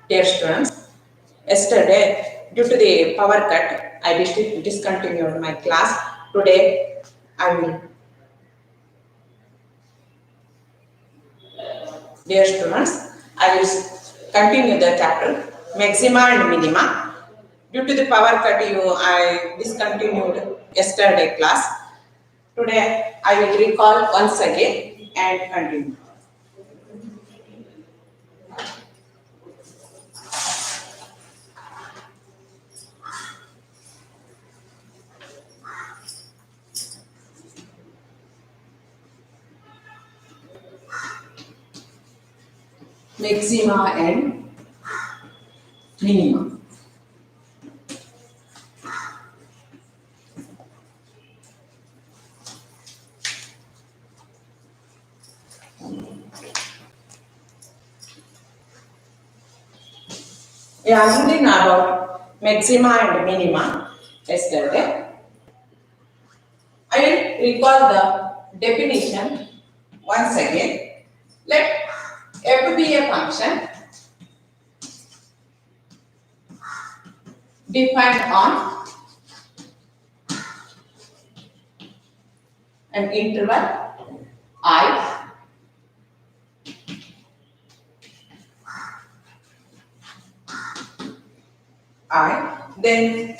Dear students, yesterday due to the power cut, I discontinued my class. Today, I will. Dear students, I will continue the chapter Maxima and Minima. Due to the power cut, I discontinued yesterday class. Today, I will recall once again and continue. Maxima and Minima. We are learning about Maxima and Minima yesterday. I will recall the definition once again. Let f be a function defined on an interval I then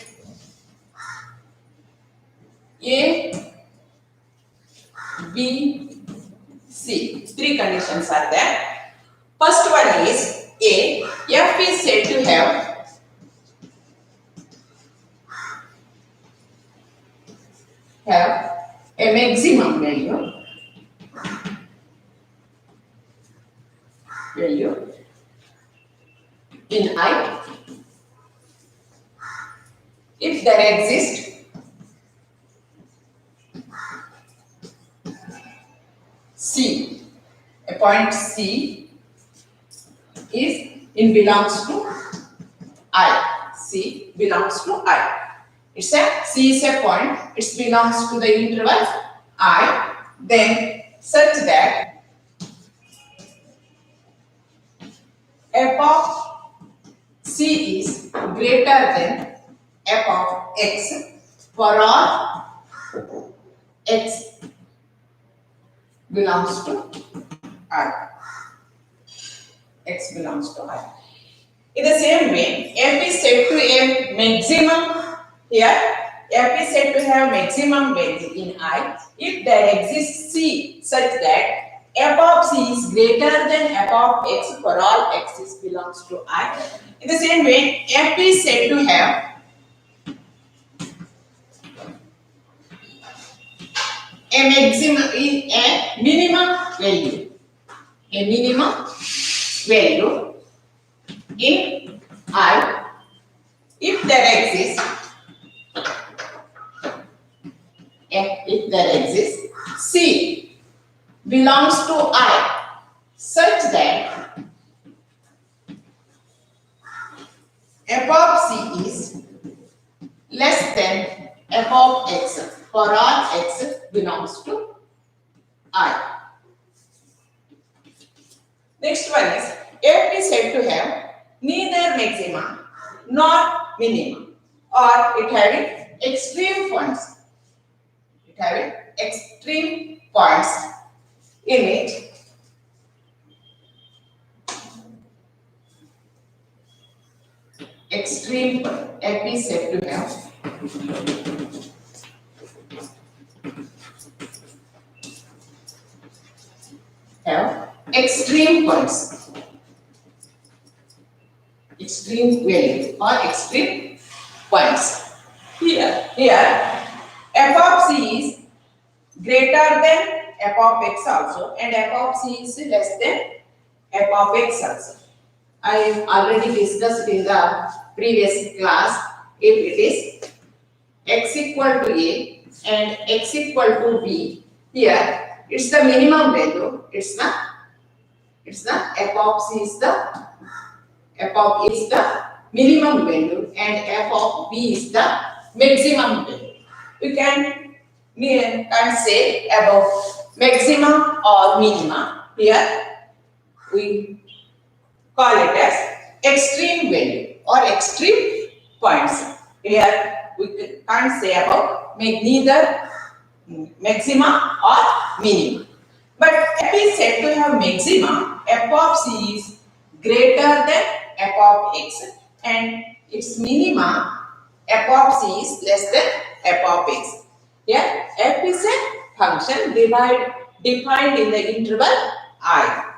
A, B, C. Three conditions are there. First one is A, f is said to have a maximum value in I if there exists C, a point C belongs to I. C belongs to I. C is a point, it belongs to the interval I, then such that f of C is greater than f of x for all x belongs to I. X belongs to I. In the same way, f is said to have maximum here. F is said to have maximum value in I if there exists C such that f of C is greater than f of x for all x belongs to I. In the same way, f is said to have a minimum value. A minimum value in I if there exists C belongs to I such that f of C is less than f of x for all x belongs to I. Next one is f is said to have neither maxima nor minima, or it having extreme points. In it. Extreme f is said to have extreme points, extreme value or extreme points. Here f of C is greater than f of x also, and f of C is less than f of x also. I already discussed in the previous class. If it is x equal to A and x equal to B, here it's the minimum value. It's the f of C is the minimum value and f of B is the maximum value. We can say about maximum or minima here we call it as extreme value or extreme points. Here we can't say about neither maxima or minima. But f is said to have maxima, f of c is greater than f of x, and its minima, f of c is less than f of x. Here f is a function defined in the interval I.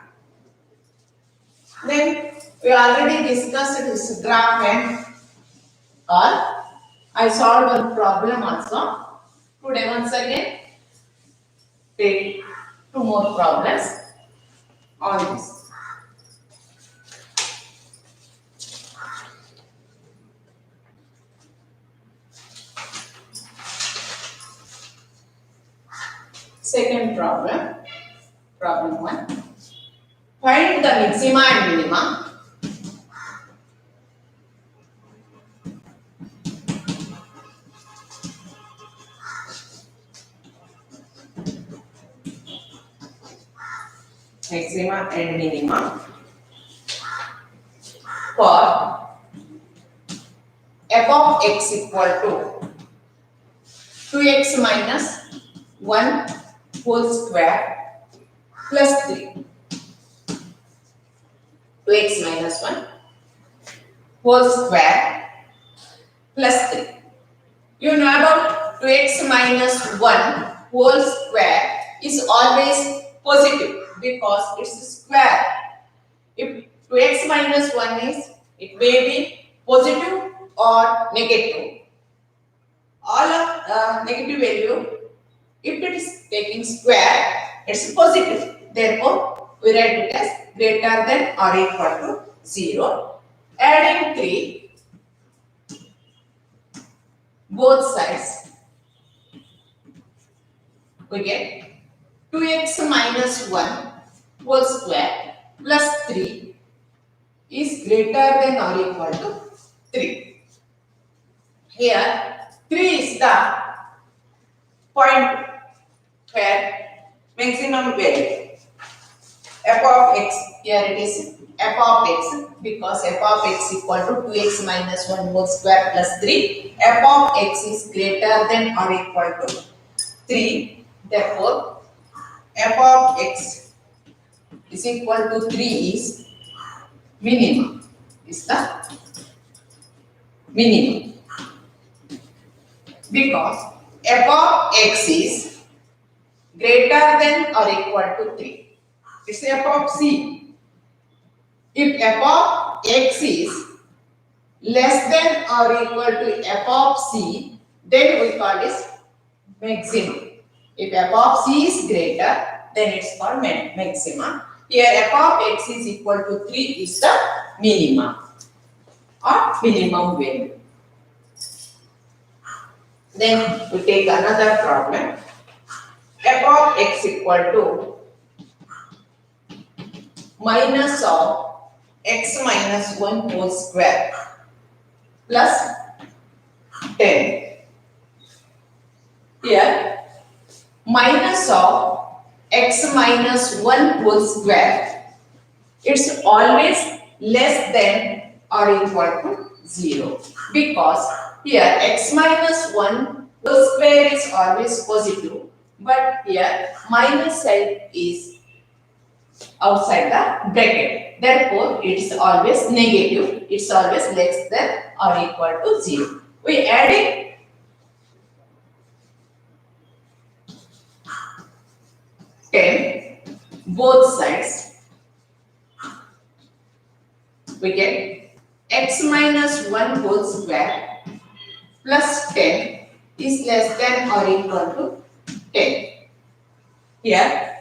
Then we already discussed this graph and all. I solved one problem also. Today once again take two more problems on this. Second problem, problem 1. Find the maxima and minima and minima for f of x equal to 2x minus 1 whole square plus 3. 2x minus 1 whole square plus 3. You know about 2x minus 1 whole square is always positive because it's a square. If 2x minus 1 is, it may be positive or negative. All of negative value, if it is taking square, it's positive. Therefore, we write it as greater than or equal to 0. Adding 3, both sides, we get 2x minus 1 whole square plus 3 is greater than or equal to 3. Here, 3 is the point where maximum value f of x, here it is f of x because f of x equal to 2x minus 1 whole square plus 3. F of x is greater than or equal to 3. Therefore, f of x is equal to 3 is minimum. Is the minimum because f of x is greater than or equal to 3. It's f of c. If f of x is less than or equal to f of c, then we call this maximum. If f of c is greater, then it's called maxima. Here f of x is equal to 3 is the minima or minimum value. Then we take another problem. F of x equal to minus of x minus 1 whole square plus 10. Here, minus of x minus 1 whole square, it's always less than or equal to 0 because here x minus 1 whole square is always positive, but here minus side is outside the bracket. Therefore, it is always negative. It's always less than or equal to 0. We adding 10 both sides. We get x minus 1 whole square plus 10 is less than or equal to 10. Here,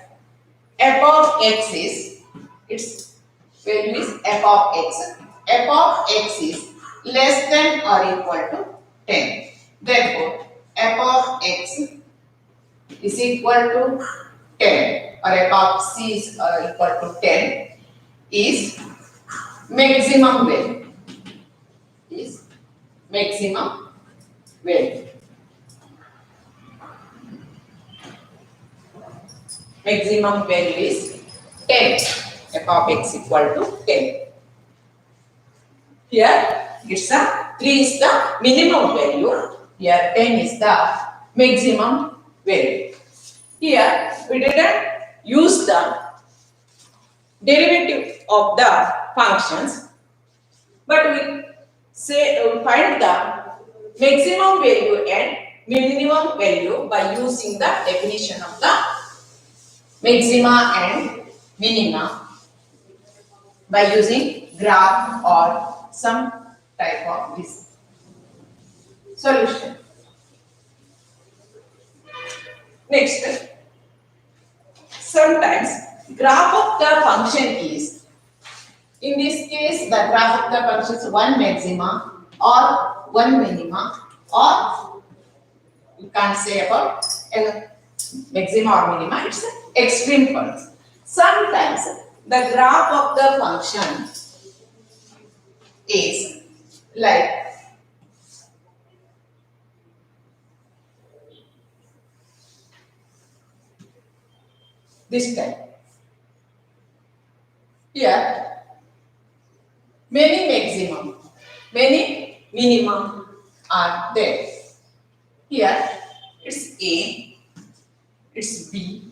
f of x is, its value is f of x. F of x is less than or equal to 10. Therefore, f of x is equal to 10 or f of c is equal to 10 is maximum value. Is maximum value. Maximum value is 10. F of x equal to 10. Here it's a 3 is the minimum value. Here 10 is the maximum value. Here we didn't use the derivative of the functions, but we find the maximum value and minimum value by using the definition of the maxima and minima by using graph or some type of this solution. Next, sometimes graph of the function is, in this case the graph of the function is one maxima or one minima, or you can't say about a maxima or minima, it's extreme points. Sometimes the graph of the function is like this type. Here, many maximum, many minimum are there. Here, it's A, it's B,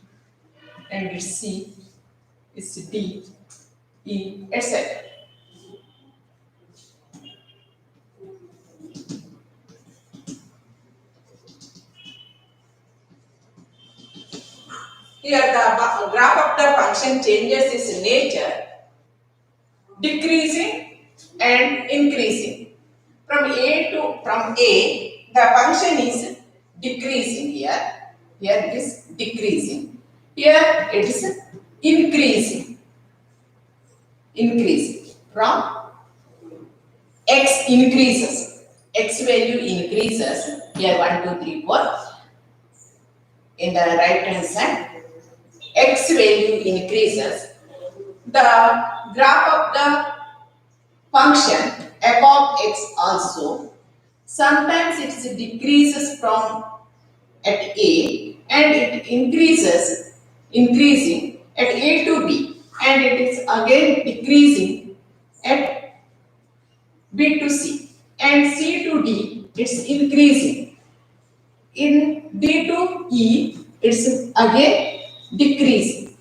and it's C, it's D, E, etc. Here the graph of the function changes its nature, decreasing and increasing. From A, the function is decreasing here. Here it is decreasing. Here it is increasing. Increasing. From x increases. X value increases. Here 1, 2, 3, 4. In the right hand side, x value increases. The graph of the function f of x also, sometimes it decreases from at A and it increasing at A to B, and it is again decreasing at B to C, and C to D it's increasing. In D to E it's again decreasing.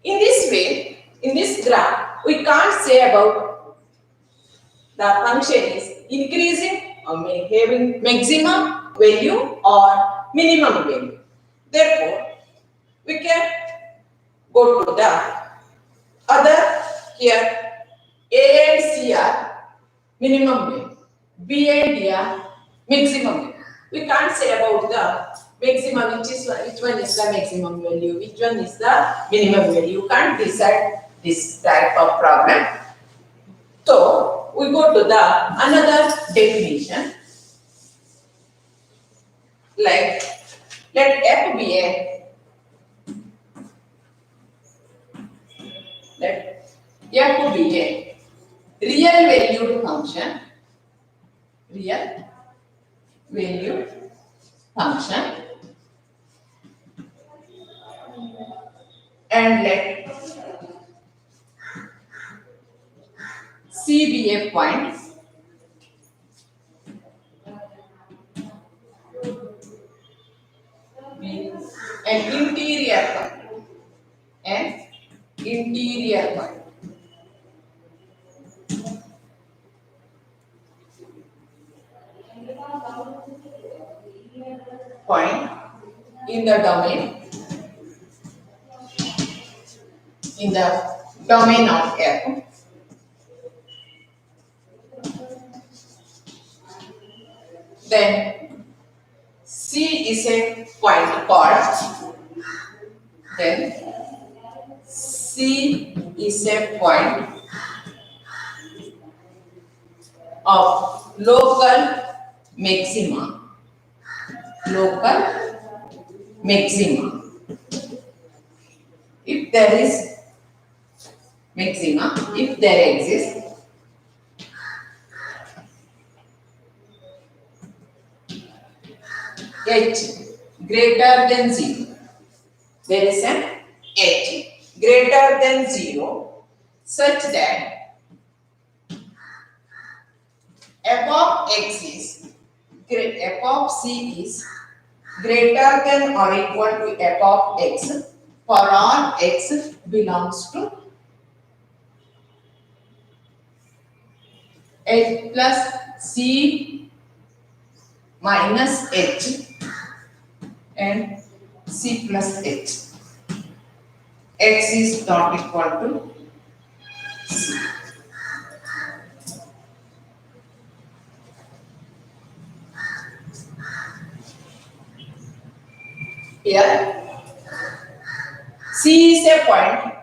In this way, in this graph, we can't say about the function is increasing or having maximum value or minimum value. Therefore, we can go to the other. Here A and C are minimum value, B and D are maximum value. We can't say about the maximum, which one is the maximum value, which one is the minimum value. You can't decide this type of problem. So we go to the another definition. Like let f be a real valued function. Real valued function, and let C be a point an interior point, an interior point. Point in the domain of F. Then C is a point called, then C is a point of local maxima. Local maxima. If there is maxima, if there exists, H greater than 0. There is an H greater than 0 such that f of x is f of c is greater than or equal to f of x for all x belongs to h plus c minus h and c plus h. X is not equal to c. Here, C is a point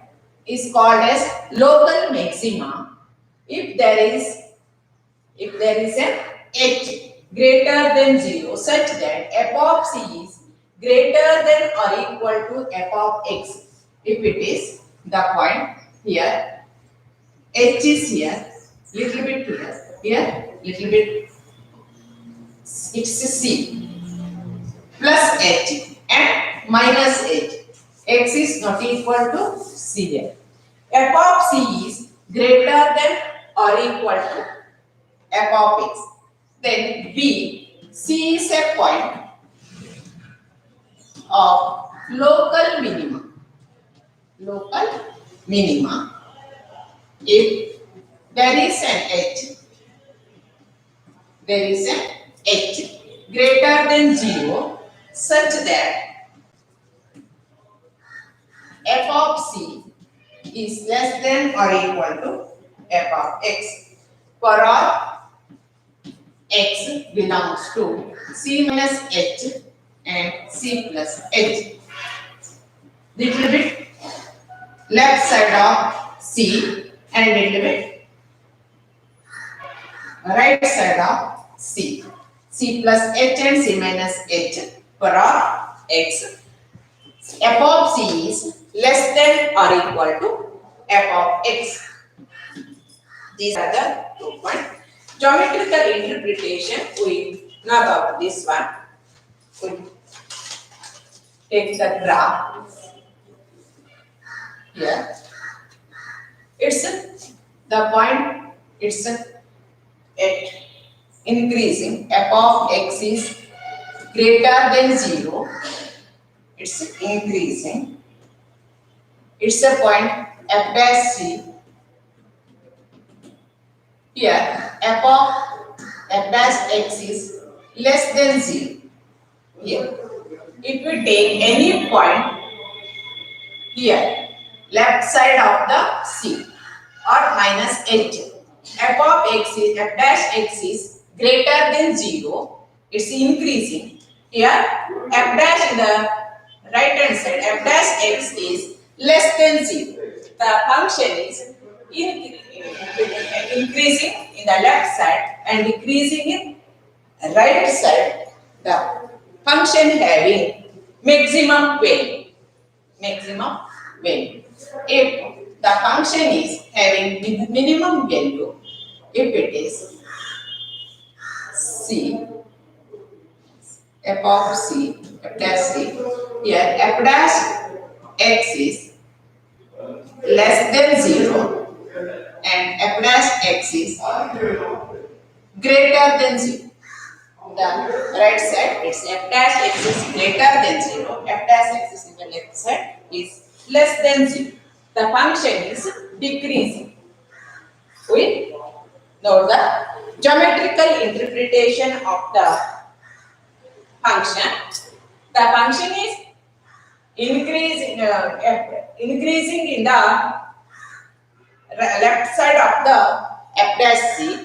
is called as local maxima if there is an h greater than 0 such that f of c is greater than or equal to f of x. If it is the point here, h is here, little bit here, little bit, it's c plus h and minus h. X is not equal to c here. F of c is greater than or equal to f of x. Then B, C is a point of local minima. Local minima. If there is an h greater than 0 such that f of c is less than or equal to f of x for all x belongs to c minus h and c plus h. Little bit left side of c and little bit right side of c. C plus h and c minus h for all x. F of c is less than or equal to f of x. These are the 2 points. Geometrical interpretation, we know about this one. We take the graph here. It's the point, it's at increasing. F of x is greater than 0. It's increasing. It's a point f dash c. Here, f dash x is less than 0. Here, it will take any point here, left side of the c or minus h. F of x is f dash x is greater than 0. It's increasing. Here, f dash in the right hand side, f dash x is less than 0. The function is increasing in the left side and decreasing in right side. The function having maximum value. Maximum value. If the function is having minimum value, if it is c, f of c, f dash c, here f dash x is less than 0 and f dash x is greater than 0. The right side, it's f dash x is greater than 0, f dash x is in the left side is less than 0. The function is decreasing. We know the geometrical interpretation of the function. The function is increasing in the left side of the f dash c,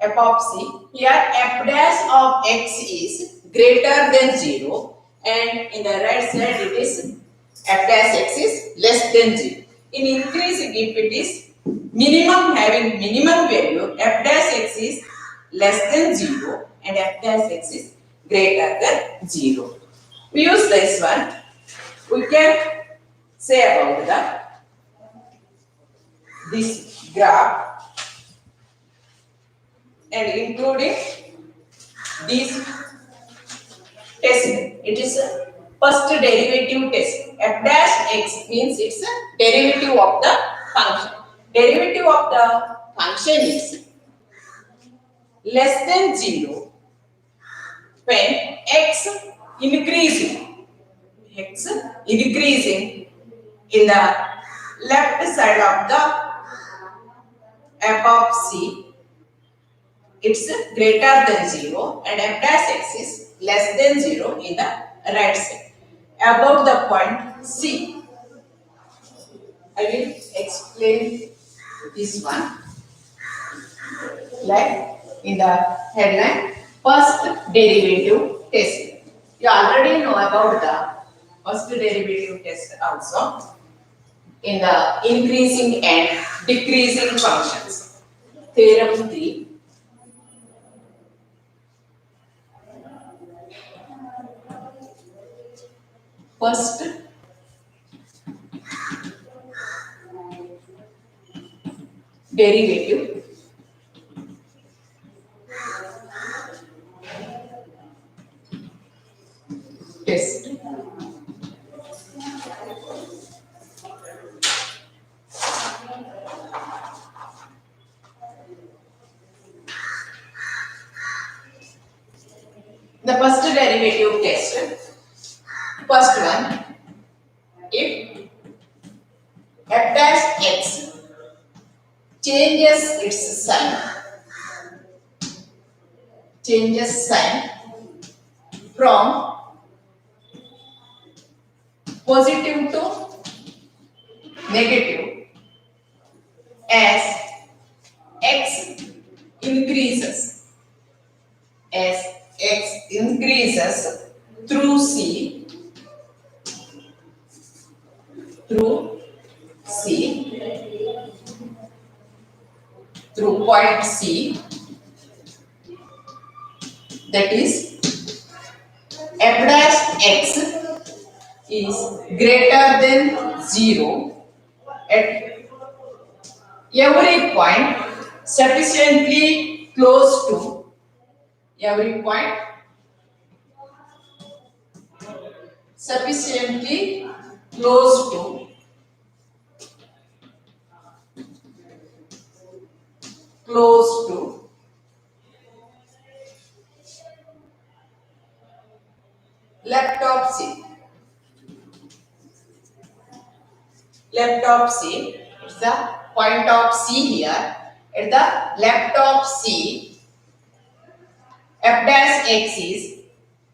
f of c. Here f dash of x is greater than 0 and in the right side it is f dash x is less than 0. In increasing, if it is minimum having minimum value, f dash x is less than 0 and f dash x is greater than 0. We use this one. We can say about this graph and including this test. It is a first derivative test. f dash x means it's a derivative of the function. Derivative of the function is less than 0 when x increasing in the left side of the f of c, it's greater than 0 and f dash x is less than 0 in the right side about the point c. I will explain this one like in the headline, first derivative test. You already know about the first derivative test also in the increasing and decreasing functions. Theorem 3. First derivative test. The first derivative test. First one, if f dash x changes its sign from positive to negative as x increases through c through point c, that is f dash x is greater than 0 at every point sufficiently close to left of c. Left of c, it's the point of c here. At the left of c, f dash x is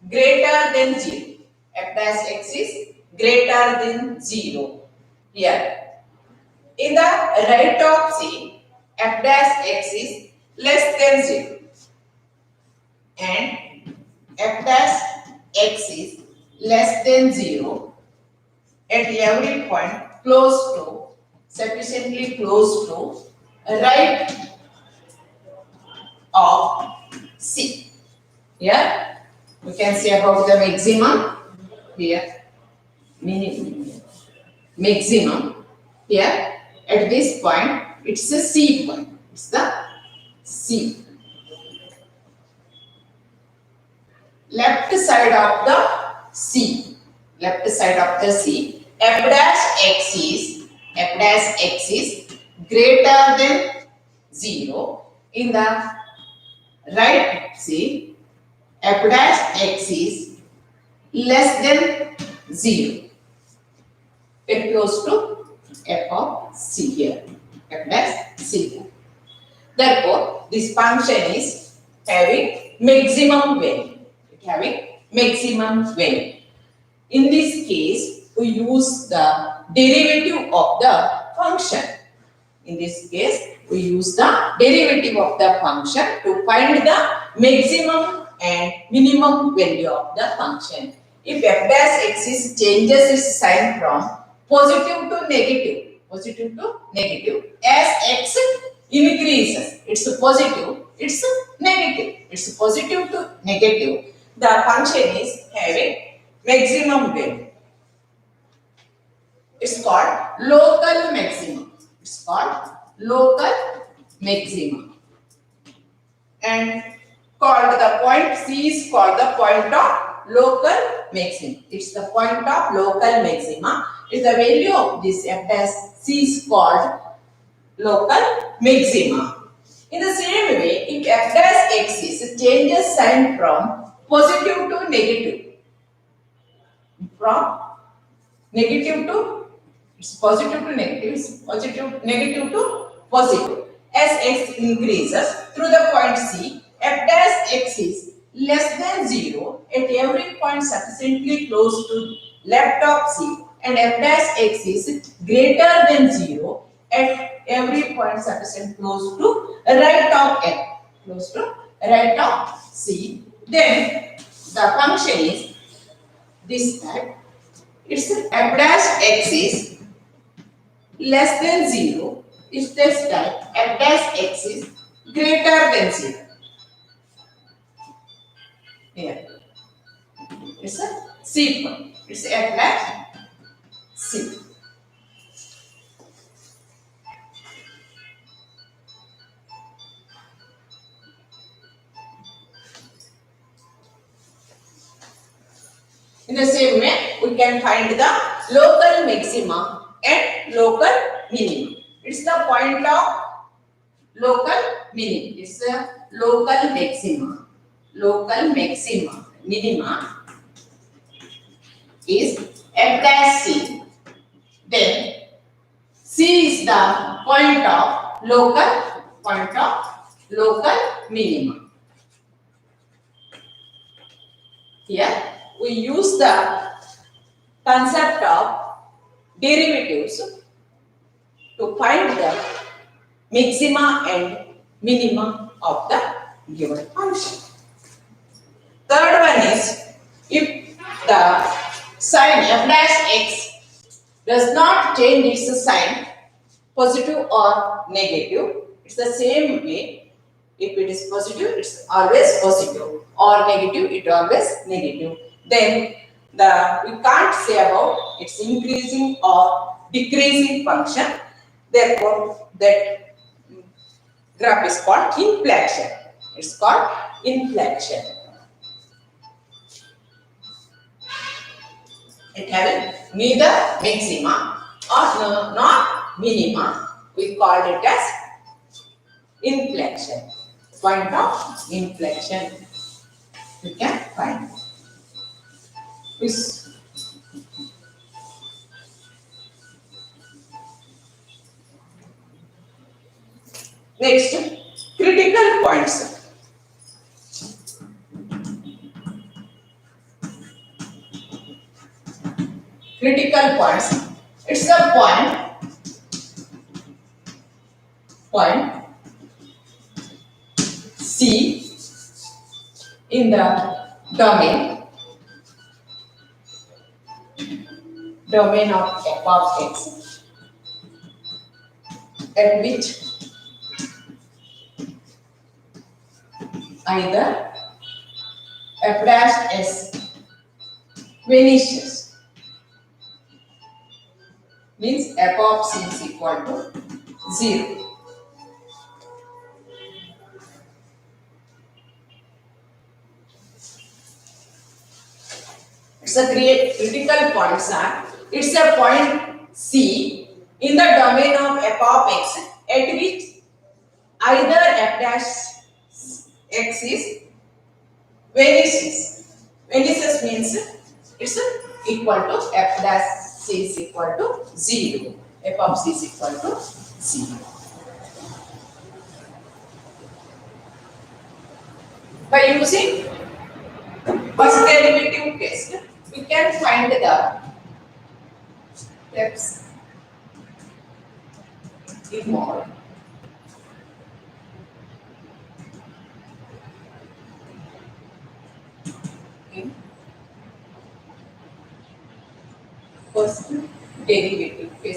greater than 0. F dash x is greater than 0 here. In the right of c, f dash x is less than 0 and f dash x is less than 0 at every point sufficiently close to right of c. Here we can say about the maximum, here minimum, maximum. Here at this point it's a c point, it's the c. Left side of the c, f dash x is greater than 0. In the right c, f dash x is less than 0. Very close to f of c here, f dash c. Therefore, this function is having maximum value. In this case, we use the derivative of the function. To find the maximum and minimum value of the function. If f dash x changes its sign from positive to negative, as x increases, it's positive, it's negative, it's positive to negative, the function is having maximum value. It's called local maximum. And the point C is called the point of local maximum. It's the point of local maxima. If the value of this f dash c is called local maxima. In the same way, if f dash axis changes sign from positive to negative, from negative to it's positive to negative, it's positive negative to positive. As x increases through the point C, f dash x is less than 0 at every point sufficiently close to left of C, and f dash x is greater than 0 at every point sufficient close to right of F, close to right of C. Then the function is this type. It's f dash x is less than 0 is this type. F dash x is greater than 0. Here. It's a C point. It's f dash C. In the same way, we can find the local maxima and local minimum. It's the point of local minimum. It's a local maxima. Local maxima. Minima is f dash c. Then c is the point of local minima. Here we use the concept of derivatives to find the maxima and minima of the given function. Third one is if the sign f dash x does not change its sign positive or negative, it's the same way. If it is positive, it's always positive, or negative, it always negative. Then we can't say about its increasing or decreasing function. Therefore, that graph is called inflection. It's called inflection. It has neither maxima or not minima. We call it as inflection. Point of inflection. You can find this. Next, critical points. Critical points. It's a point C in the domain of f of x, at which either f dash s vanishes, means f of c is equal to 0. It's a critical points are, it's a point C in the domain of f of x at which either f dash x is vanishes. Vanishes means it's equal to f dash c is equal to 0. F of c is equal to 0. By using first derivative test, we can find the steps involved. First derivative test.